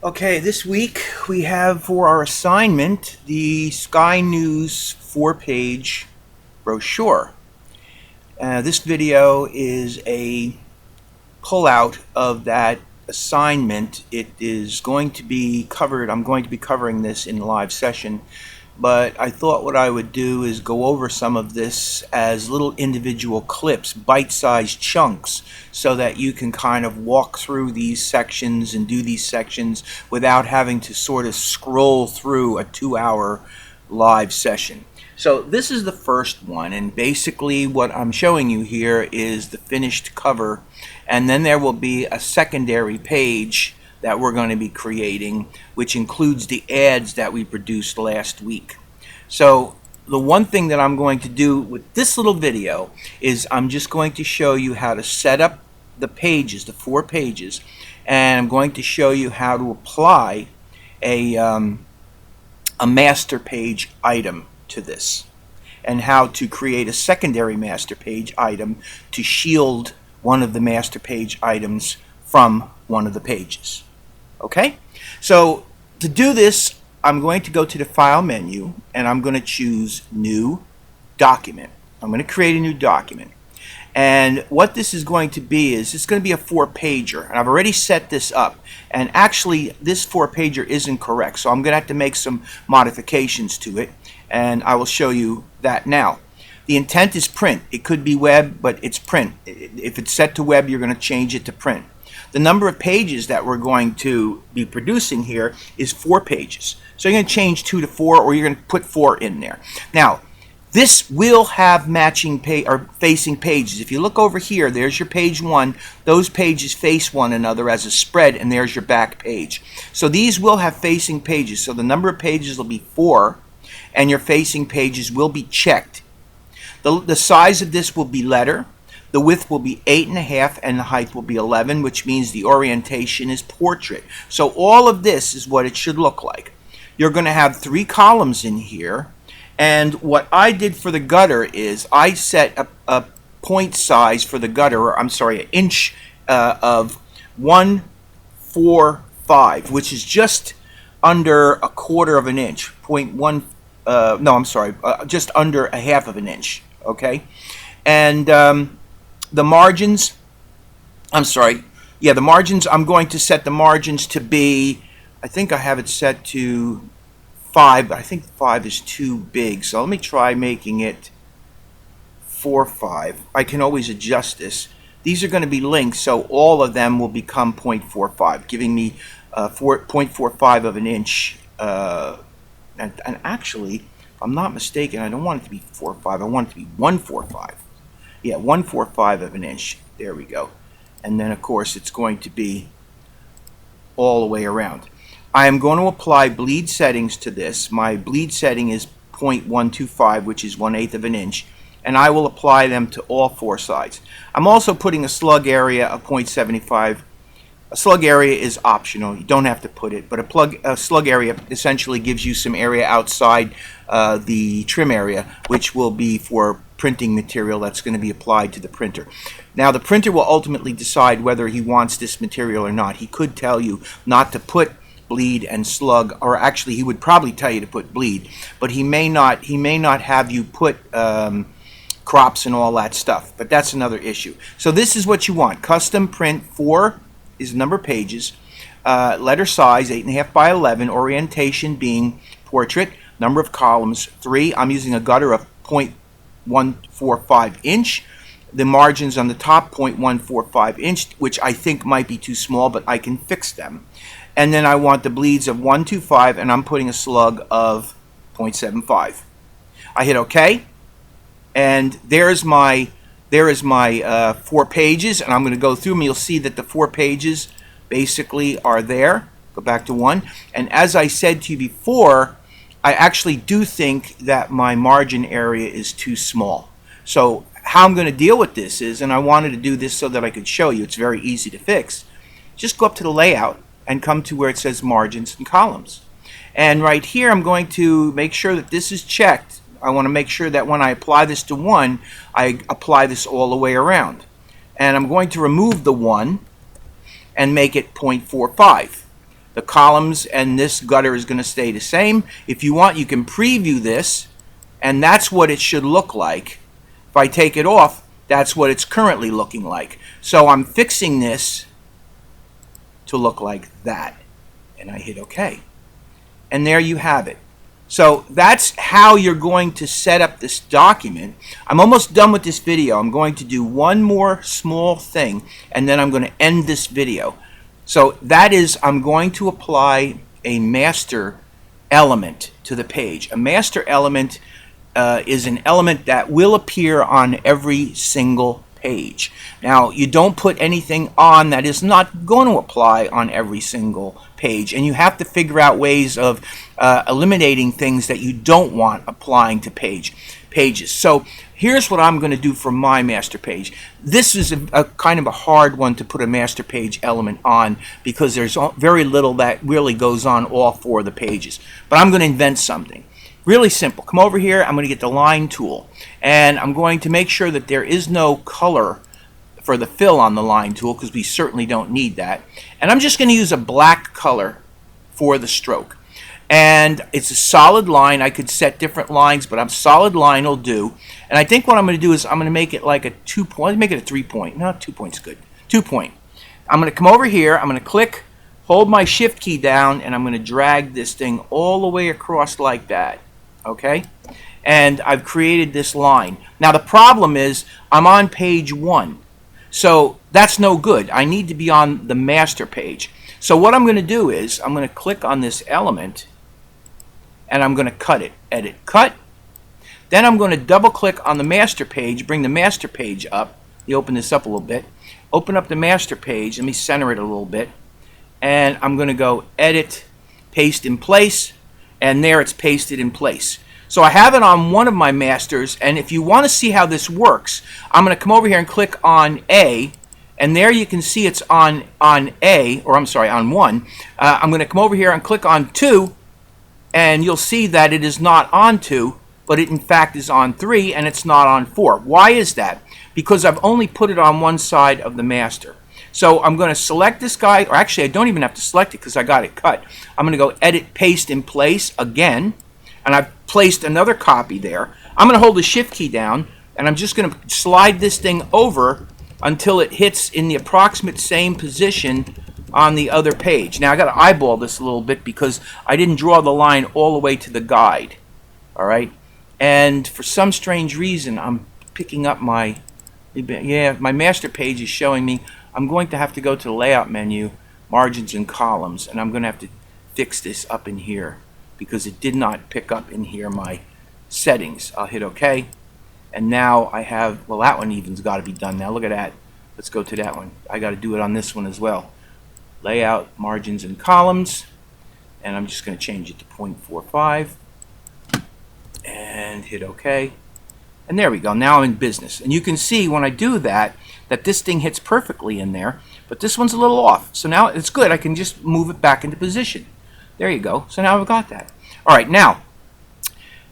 Okay, this week we have for our assignment the Sky News 4-page brochure. This video is a pullout of that assignment. It is going to be covered, I'm going to be covering this in live session, but I thought what I would do is go over some of this as little individual clips, bite-sized chunks, so that you can kind of walk through these sections and do these sections without having to sort of scroll through a 2-hour live session. So this is the first one, and basically what I'm showing you here is the finished cover, and then there will be a secondary page that we're going to be creating, which includes the ads that we produced last week. So the one thing that I'm going to do with this little video is I'm just going to show you how to set up the pages, the 4 pages, and I'm going to show you how to apply a master page item to this, and how to create a secondary master page item to shield one of the master page items from one of the pages. Okay? So to do this, I'm going to go to the File menu and I'm going to choose New Document. I'm going to create a new document. And what this is going to be is it's going to be a 4-pager, and I've already set this up, and actually this 4-pager isn't correct, so I'm going to have to make some modifications to it, and I will show you that now. The intent is print. It could be web, but it's print. If it's set to web, you're going to change it to print. The number of pages that we're going to be producing here is 4 pages. So you're going to change 2 to 4, or you're going to put 4 in there. Now, this will have matching facing pages. If you look over here, there's your page 1. Those pages face one another as a spread, and there's your back page. So these will have facing pages. So the number of pages will be 4, and your facing pages will be checked. The size of this will be letter. The width will be 8.5, and the height will be 11, which means the orientation is portrait. So all of this is what it should look like. You're going to have 3 columns in here. And what I did for the gutter is I set a point size for the gutter, or I'm sorry, an inch of 145, which is just under a quarter of an inch. 0.1, no, I'm sorry, just under a half of an inch. Okay, and the margins, I'm sorry, yeah, the margins. I'm going to set the margins to be, I think I have it set to 5, but I think 5 is too big, so let me try making it 4.5. I can always adjust this. These are going to be linked, so all of them will become 0.45, giving me 0.45 of an inch. And actually, if I'm not mistaken, I don't want it to be 4.5. I want it to be 1.45. Yeah, 1.45 of an inch. There we go. And then, of course, it's going to be all the way around. I am going to apply bleed settings to this. My bleed setting is 0.125, which is 1/8 of an inch, and I will apply them to all 4 sides. I'm also putting a slug area of 0.75. A slug area is optional. You don't have to put it, but a slug area essentially gives you some area outside the trim area, which will be for printing material that's going to be applied to the printer. Now, the printer will ultimately decide whether he wants this material or not. He could tell you not to put bleed and slug, or actually he would probably tell you to put bleed, but he may not have you put crops and all that stuff, but that's another issue. So this is what you want. Custom print 4 is the number of pages, letter size 8.5 by 11, orientation being portrait, number of columns 3. I'm using a gutter of 0.145 inch. The margins on the top 0.145 inch, which I think might be too small, but I can fix them. And then I want the bleeds of 125, and I'm putting a slug of 0.75. I hit OK, and there's my 4 pages, and I'm going to go through them. You'll see that the 4 pages basically are there. Go back to 1, and as I said to you before, I actually do think that my margin area is too small. So how I'm going to deal with this is, and I wanted to do this so that I could show you, it's very easy to fix. Just go up to the layout and come to where it says margins and columns. And right here I'm going to make sure that this is checked. I want to make sure that when I apply this to 1, I apply this all the way around. And I'm going to remove the 1 and make it 0.45. The columns and this gutter is going to stay the same. If you want, you can preview this, and that's what it should look like. If I take it off, that's what it's currently looking like. So I'm fixing this to look like that, and I hit OK. And there you have it. So that's how you're going to set up this document. I'm almost done with this video. I'm going to do one more small thing, and then I'm going to end this video. So that is, I'm going to apply a master element to the page. A master element is an element that will appear on every single page. Now, you don't put anything on that is not going to apply on every single page, and you have to figure out ways of eliminating things that you don't want applying to pages. So here's what I'm going to do for my master page. This is a kind of a hard one to put a master page element on because there's very little that really goes on all four of the pages. But I'm going to invent something. Really simple. Come over here. I'm going to get the line tool, and I'm going to make sure that there is no color for the fill on the line tool because we certainly don't need that. And I'm just going to use a black color for the stroke. And it's a solid line. I could set different lines, but a solid line will do. And I think what I'm going to do is I'm going to make it like a 2 point. Make it a 3 point. No, 2 point's good. 2 point. I'm going to come over here. I'm going to click, hold my shift key down, and I'm going to drag this thing all the way across like that. Okay? And I've created this line. Now the problem is I'm on page 1. So that's no good. I need to be on the master page. So what I'm going to do is I'm going to click on this element and I'm going to cut it. Edit, cut. Then I'm going to double click on the master page, bring the master page up. You open this up a little bit. Open up the master page. Let me center it a little bit. And I'm going to go edit, paste in place. And there it's pasted in place. So I have it on one of my masters, and if you want to see how this works, I'm going to come over here and click on A, and there you can see it's on A, or I'm sorry, on 1. I'm going to come over here and click on 2, and you'll see that it is not on 2, but it in fact is on 3, and it's not on 4. Why is that? Because I've only put it on one side of the master. So I'm going to select this guy, or actually I don't even have to select it because I got it cut. I'm going to go edit, paste in place again, and I've placed another copy there. I'm going to hold the shift key down, and I'm just going to slide this thing over until it hits in the approximate same position on the other page. Now I got to eyeball this a little bit because I didn't draw the line all the way to the guide. All right, and for some strange reason I'm picking up my master page is showing me I'm going to have to go to the layout menu, margins and columns, and I'm going to have to fix this up in here because it did not pick up in here my settings. I'll hit OK, and now I have, well, that one even's got to be done now. Look at that. Let's go to that one. I got to do it on this one as well. Layout, margins and columns, and I'm just going to change it to 0.45 and hit OK. And there we go. Now I'm in business. And you can see when I do that, that this thing hits perfectly in there. But this one's a little off. So now it's good. I can just move it back into position. There you go. So now I've got that. All right. Now,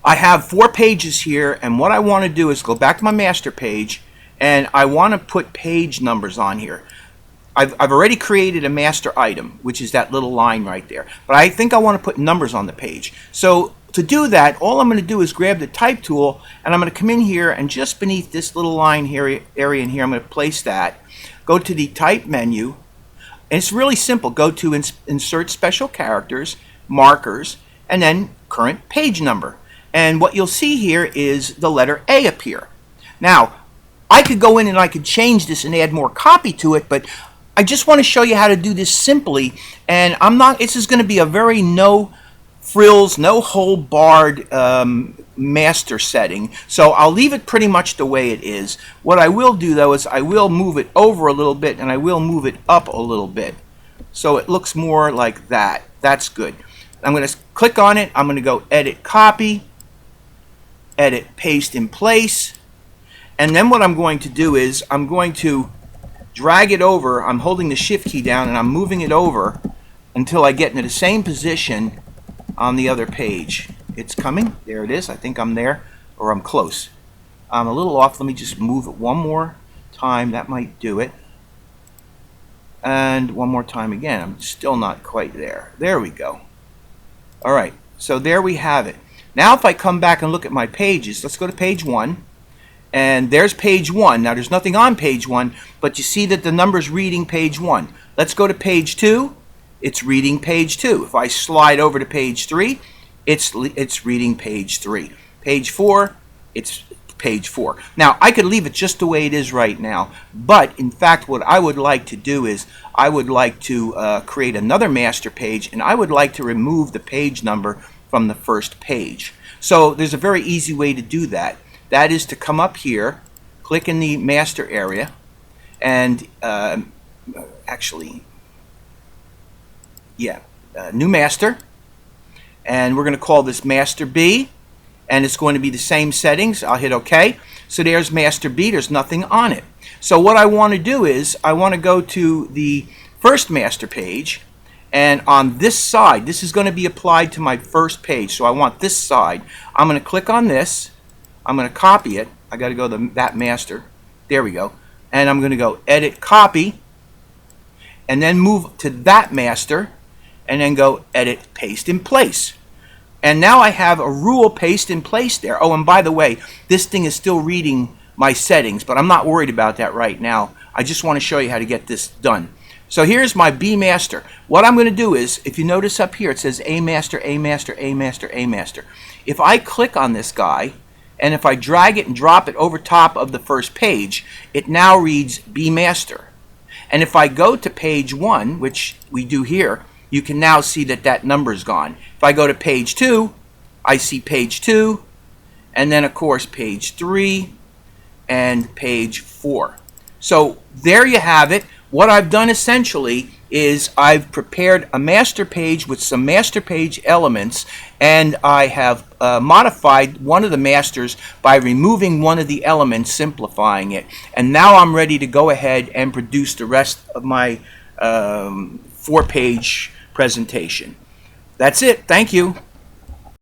I have 4 pages here. And what I want to do is go back to my master page. And I want to put page numbers on here. I've already created a master item, which is that little line right there. But I think I want to put numbers on the page. So to do that, all I'm going to do is grab the type tool, and I'm going to come in here, and just beneath this little line here, area in here, I'm going to place that. Go to the type menu, and it's really simple. Go to insert special characters, markers, and then current page number. And what you'll see here is the letter A appear. Now, I could go in and I could change this and add more copy to it, but I just want to show you how to do this simply, and this is going to be a very no frills, no hole barred master setting, so I'll leave it pretty much the way it is. What I will do though is I will move it over a little bit and I will move it up a little bit so it looks more like that. That's good. I'm going to click on it. I'm going to go edit copy, edit paste in place, and then what I'm going to do is I'm going to drag it over. I'm holding the shift key down and I'm moving it over until I get into the same position on the other page. It's coming. There it is. I think I'm there, or I'm close. I'm a little off. Let me just move it one more time. That might do it. And one more time again. I'm still not quite there. There we go. All right, so there we have it. Now if I come back and look at my pages, let's go to page 1. And there's page 1. Now there's nothing on page 1, but you see that the number's reading page 1. Let's go to page 2. It's reading page 2. If I slide over to page 3, it's reading page 3. Page 4, it's page 4. Now I could leave it just the way it is right now, but in fact what I would like to do is I would like to create another master page, and I would like to remove the page number from the first page. So there's a very easy way to do that. That is to come up here, click in the master area, and new master, and we're going to call this master B, and it's going to be the same settings. I'll hit OK. So there's master B. There's nothing on it. So what I want to do is I want to go to the first master page, and on this side, this is going to be applied to my first page. So I want this side. I'm going to click on this. I'm going to copy it. I got to go to that master. There we go. And I'm going to go edit copy, and then move to that master, and then go edit paste in place. And now I have a rule paste in place there. Oh, and by the way, this thing is still reading my settings, but I'm not worried about that right now. I just want to show you how to get this done. So here's my B master. What I'm going to do is, if you notice up here, it says A master, A master, A master, A master. If I click on this guy, and if I drag it and drop it over top of the first page, it now reads B master. And if I go to page 1, which we do here, you can now see that that number is gone. If I go to page 2, I see page 2, and then of course page 3 and page 4. So there you have it. What I've done essentially is I've prepared a master page with some master page elements, and I have modified one of the masters by removing one of the elements, simplifying it. And now I'm ready to go ahead and produce the rest of my 4-page presentation. That's it. Thank you.